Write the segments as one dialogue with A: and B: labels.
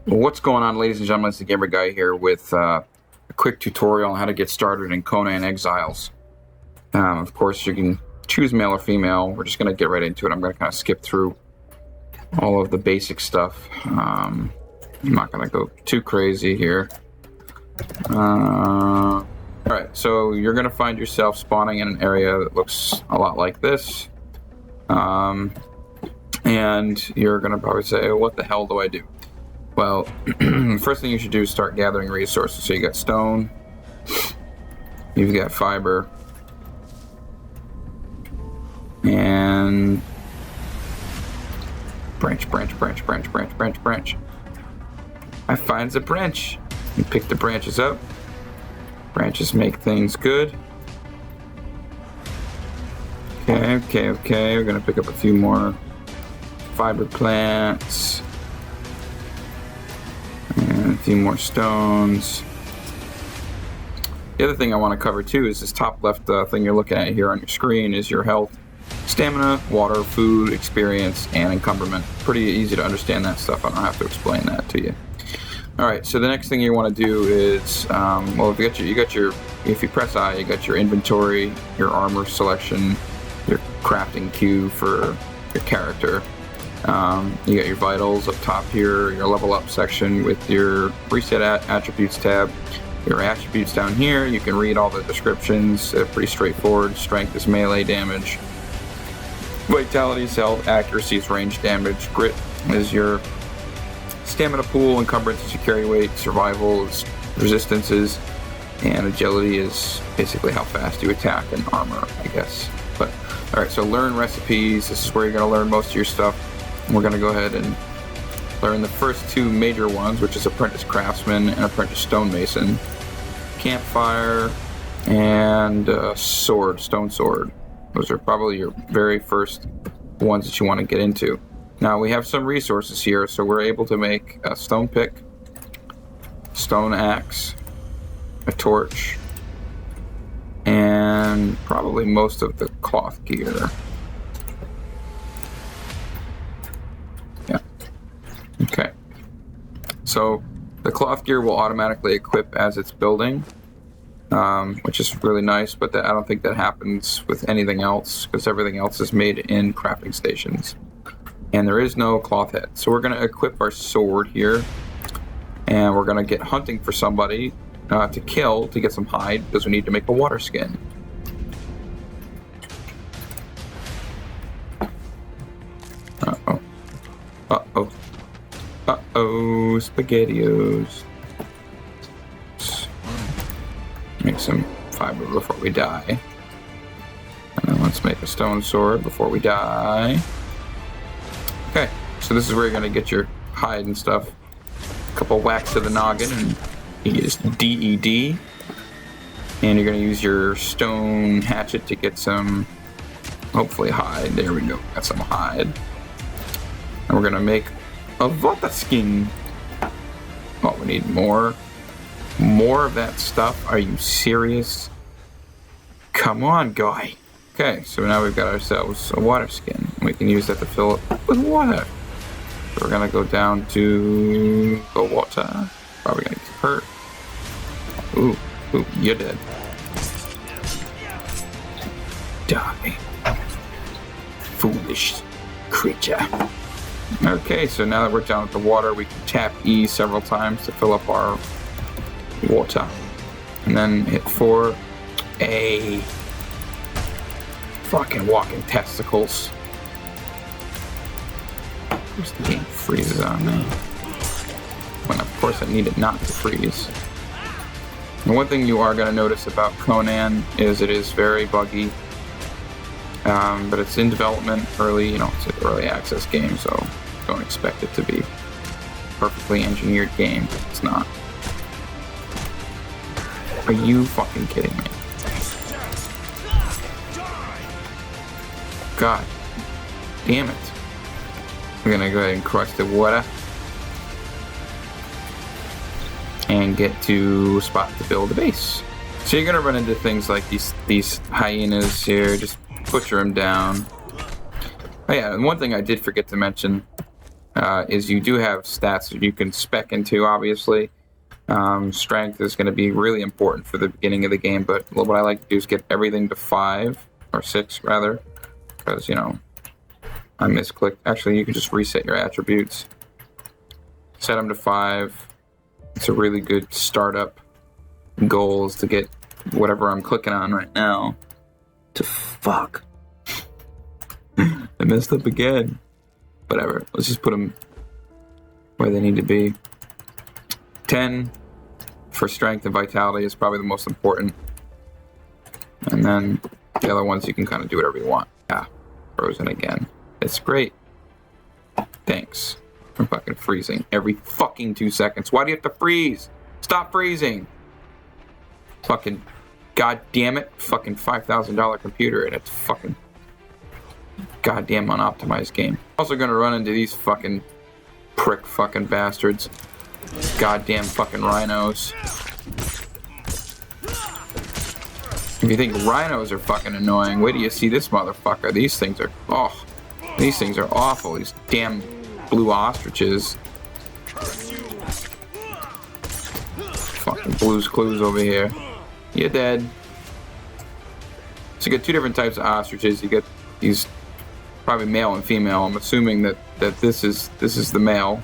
A: What's going on, ladies and gentlemen? It's the Gamer Guy here with a quick tutorial on how to get started in Conan Exiles. Of course, you can choose male or female. We're just going to get right into it. I'm going to kind of skip through all of the basic stuff. I'm not going to go too crazy here. Alright, so you're going to find yourself spawning in an area that looks a lot like this. And you're going to probably say, what the hell do I do? Well, first thing you should do is start gathering resources. So you got stone, you've got fiber, and branch. I find the branch. You pick the branches up. Branches make things good. Okay. We're gonna pick up a few more fiber plants. And a few more stones. The other thing I want to cover too is this top left thing you're looking at here on your screen is your health, stamina, water, food, experience, and encumberment. Pretty easy to understand that stuff. I don't have to explain that to you. Alright, so the next thing you want to do is, well, if you press I, you got your inventory, your armor selection, your crafting queue for your character. You got your vitals up top here, your level up section with your reset attributes tab. Your attributes down here, you can read all the descriptions. They're pretty straightforward. Strength is melee damage. Vitality is health. Accuracy is range damage. Grit is your stamina pool. Encumbrance is your carry weight. Survival is resistances. And agility is basically how fast you attack, and armor, I guess. But alright, so learn recipes. This is where you're going to learn most of your stuff. We're going to go ahead and learn the first two major ones, which is Apprentice Craftsman and Apprentice Stonemason. Campfire and Sword, Stone Sword. Those are probably your very first ones that you want to get into. Now we have some resources here, so we're able to make a stone pick, stone axe, a torch, and probably most of the cloth gear. Okay, so the cloth gear will automatically equip as it's building, which is really nice, but I don't think that happens with anything else because everything else is made in crafting stations. And there is no cloth head. So we're going to equip our sword here, and we're going to get hunting for somebody to kill to get some hide because we need to make a water skin. Uh-oh, SpaghettiOs. Make some fiber before we die. And then let's make a stone sword before we die. Okay, so this is where you're going to get your hide and stuff. A couple whacks to the noggin and you use DED. And you're going to use your stone hatchet to get some, hopefully, hide. There we go, got some hide. And we're going to make a water skin. Oh, we need more of that stuff. Are you serious? Come on, guy. Okay, so now we've got ourselves a water skin. We can use that to fill it with water. So we're gonna go down to the water. Probably gonna get hurt. Ooh, you're dead. Die, foolish creature. Okay, so now that we're down at the water, we can tap E several times to fill up our water. And then hit 4A. Fucking walking testicles. Where's the game freezes on me? When of course I need it not to freeze. And one thing you are going to notice about Conan is it is very buggy. But it's in development early, it's an early access game, so don't expect it to be a perfectly engineered game. It's not. Are you fucking kidding me? God damn it. We're gonna go ahead and crush the water and get to a spot to build a base. So you're gonna run into things like these hyenas here. Just butcher them down. Oh yeah, and one thing I did forget to mention is you do have stats that you can spec into, obviously. Strength is going to be really important for the beginning of the game, but what I like to do is get everything to 5, or 6 rather, because, you know, I misclicked. Actually, you can just reset your attributes. Set them to 5. It's a really good startup goal is to get whatever I'm clicking on right now to fuck. I messed up again. Whatever. Let's just put them where they need to be. 10 for strength and vitality is probably the most important. And then the other ones you can kind of do whatever you want. Yeah, frozen again. It's great. Thanks. I'm fucking freezing every fucking 2 seconds. Why do you have to freeze? Stop freezing. Fucking goddamn it. Fucking $5,000 computer and it's fucking goddamn unoptimized game. Also gonna run into these fucking prick fucking bastards. Goddamn fucking rhinos. If you think rhinos are fucking annoying, wait till you see this motherfucker. These things are, oh, these things are awful. These damn blue ostriches. Fucking Blue's Clues over here. You're dead. So you get 2 different types of ostriches. You get these probably male and female. I'm assuming that this is the male.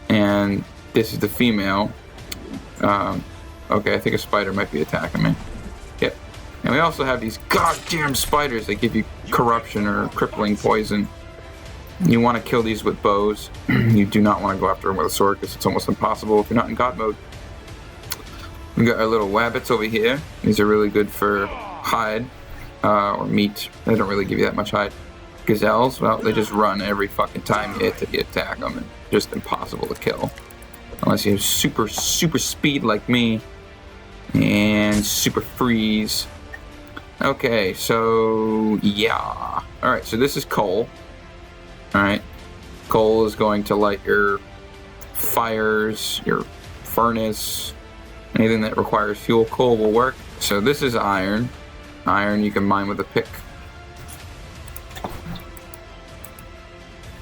A: And this is the female. Okay, I think a spider might be attacking me. Yep. And we also have these goddamn spiders that give you corruption or crippling poison. You want to kill these with bows. You do not want to go after them with a sword because it's almost impossible if you're not in God mode. We got our little wabbits over here. These are really good for hide or meat. They don't really give you that much hide. Gazelles, well, they just run every fucking time you attack them. It's just impossible to kill. Unless you have super speed like me. And super freeze. Okay, so yeah. Alright, so this is coal. Alright. Coal is going to light your fires, your furnace, anything that requires fuel. Coal will work. So this is iron. Iron you can mine with a pick.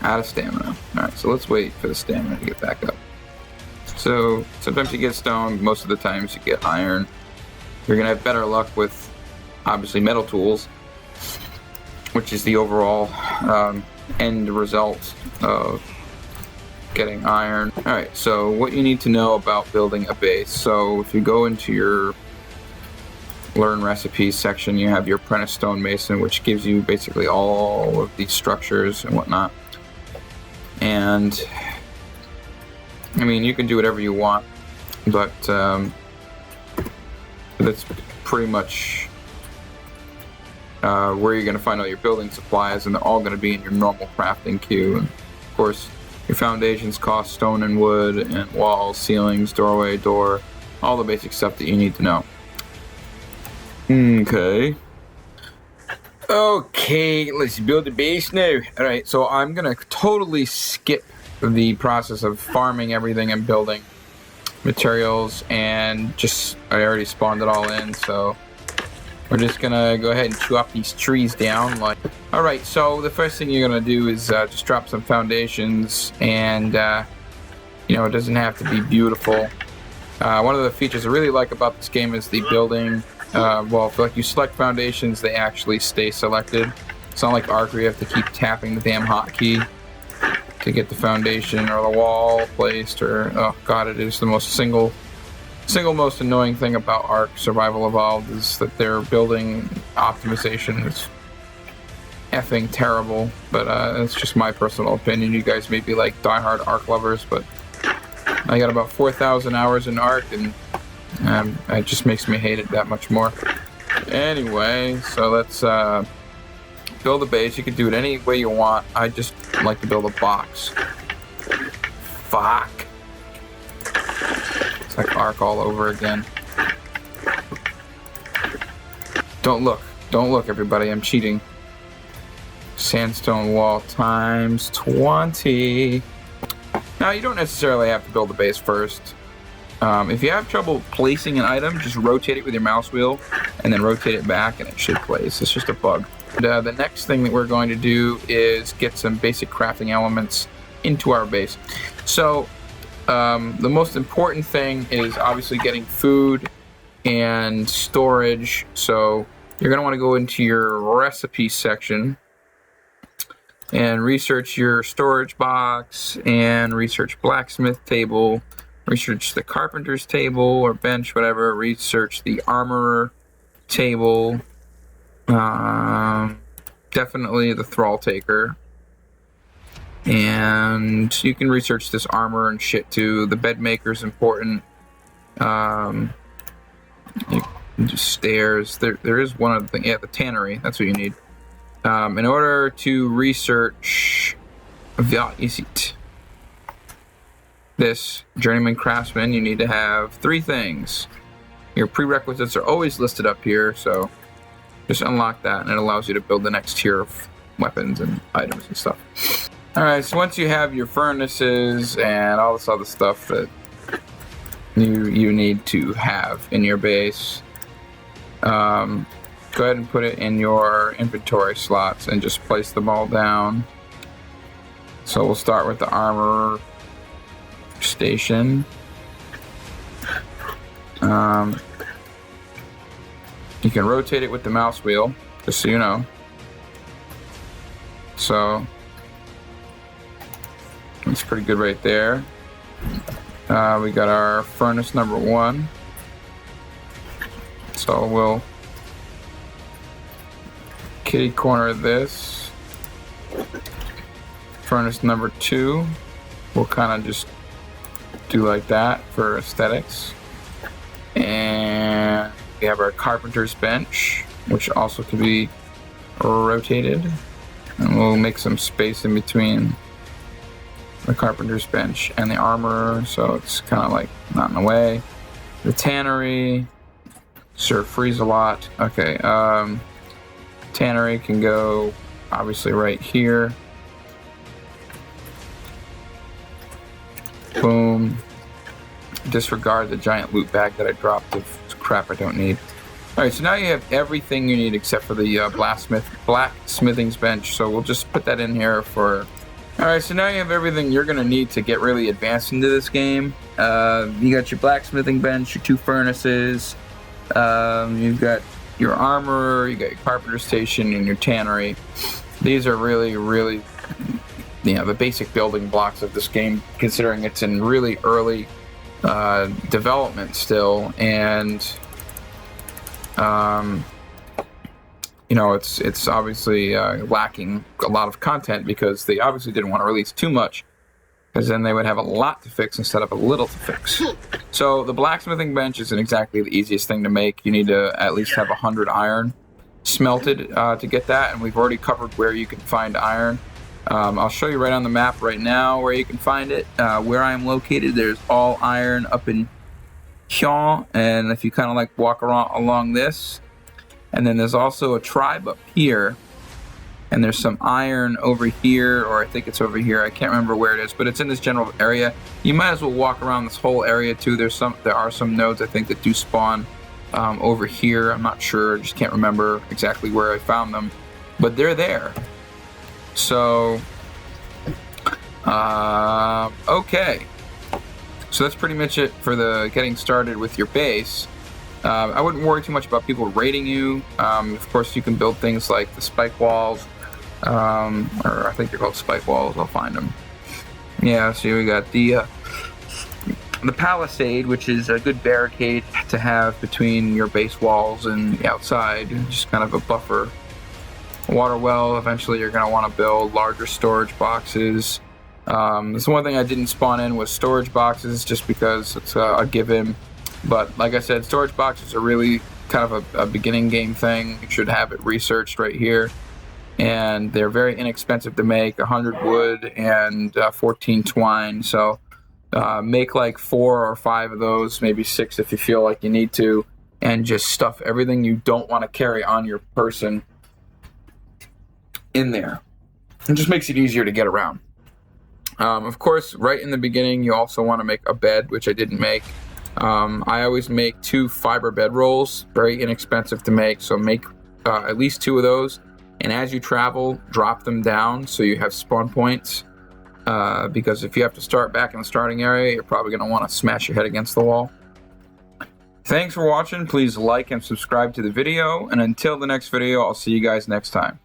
A: Out of stamina. Alright, so let's wait for the stamina to get back up. So sometimes you get stone, most of the times you get iron. You're going to have better luck with obviously metal tools, which is the overall end result of getting iron. Alright, so what you need to know about building a base. So if you go into your learn recipes section, you have your apprentice stonemason, which gives you basically all of these structures and whatnot. And I mean, you can do whatever you want, but that's pretty much where you're going to find all your building supplies, and they're all going to be in your normal crafting queue. And of course, your foundations cost stone and wood, and walls, ceilings, doorway, door, all the basic stuff that you need to know. Okay. Okay, let's build a base now. Alright, so I'm going to totally skip the process of farming everything and building materials, and just I already spawned it all in, so we're just gonna go ahead and chop these trees down. Like, all right, so the first thing you're gonna do is just drop some foundations, and you know, it doesn't have to be beautiful. One of the features I really like about this game is the building. Well, if like you select foundations, they actually stay selected. It's not like Ark where you have to keep tapping the damn hotkey to get the foundation or the wall placed, or oh god, it is the single most annoying thing about Ark Survival Evolved is that their building optimization is effing terrible. But that's just my personal opinion. You guys may be like diehard Ark lovers, but I got about 4,000 hours in Ark, and it just makes me hate it that much more. Anyway, so let's build a base. You can do it any way you want. I just like to build a box. Fuck. It's like Ark all over again. Don't look, everybody. I'm cheating. Sandstone wall times 20. Now, you don't necessarily have to build a base first. If you have trouble placing an item, just rotate it with your mouse wheel and then rotate it back and it should place. It's just a bug. And, the next thing that we're going to do is get some basic crafting elements into our base. So the most important thing is obviously getting food and storage. So you're going to want to go into your recipe section and research your storage box and research blacksmith table, research the carpenter's table or bench, whatever, research the armorer table, definitely the thrall taker, and you can research this armor and shit too. The bed maker is important. Just stairs. There is one other thing. Yeah, the tannery. That's what you need. In order to research this journeyman craftsman, you need to have 3 things. Your prerequisites are always listed up here, so just unlock that and it allows you to build the next tier of weapons and items and stuff. Alright, so once you have your furnaces and all this other stuff that you need to have in your base, go ahead and put it in your inventory slots and just place them all down. So we'll start with the armor station. You can rotate it with the mouse wheel, just so you know. So that's pretty good right there. We got our furnace number 1. So we'll kitty corner this. Furnace number 2. We'll kind of just do like that for aesthetics. And we have our carpenter's bench, which also can be rotated. And we'll make some space in between the carpenter's bench and the armor, so it's kind of like not in the way. The tannery, sure, freeze a lot. Okay, tannery can go obviously right here. Boom. Disregard the giant loot bag that I dropped of crap I don't need. Alright, so now you have everything you need except for the blacksmithing's bench, so we'll just put that in here for... Alright, so now you have everything you're going to need to get really advanced into this game. You got your blacksmithing bench, your 2 furnaces, you've got your armor, you got your carpenter station, and your tannery. These are really, really, the basic building blocks of this game, considering it's in really early development still, and it's obviously lacking a lot of content because they obviously didn't want to release too much, because then they would have a lot to fix instead of a little to fix. So the blacksmithing bench isn't exactly the easiest thing to make. You need to at least have 100 iron smelted to get that, and we've already covered where you can find iron. I'll show you right on the map right now where you can find it. Where I am located, there's all iron up in here, and if you kind of like walk around along this, and then there's also a tribe up here, and there's some iron over here, or I think it's over here. I can't remember where it is, but it's in this general area. You might as well walk around this whole area too. There are some nodes I think that do spawn over here. I'm not sure, just can't remember exactly where I found them, but they're there. So, okay. So that's pretty much it for the getting started with your base. I wouldn't worry too much about people raiding you. Of course, you can build things like the spike walls, or I think they're called spike walls. I'll find them. Yeah, so we got the palisade, which is a good barricade to have between your base walls and the outside, just kind of a buffer. Water well, eventually you're going to want to build larger storage boxes. This one thing I didn't spawn in was storage boxes, just because it's a given. But like I said, storage boxes are really kind of a beginning game thing. You should have it researched right here. And they're very inexpensive to make, 100 wood and 14 twine. So make like 4 or 5 of those, maybe 6 if you feel like you need to, and just stuff everything you don't want to carry on your person in there. It just makes it easier to get around. Of course, right in the beginning, you also want to make a bed, which I didn't make. I always make 2 fiber bedrolls, very inexpensive to make, so make at least 2 of those. And as you travel, drop them down so you have spawn points. Because if you have to start back in the starting area, you're probably going to want to smash your head against the wall. Thanks for watching. Please like and subscribe to the video. And until the next video, I'll see you guys next time.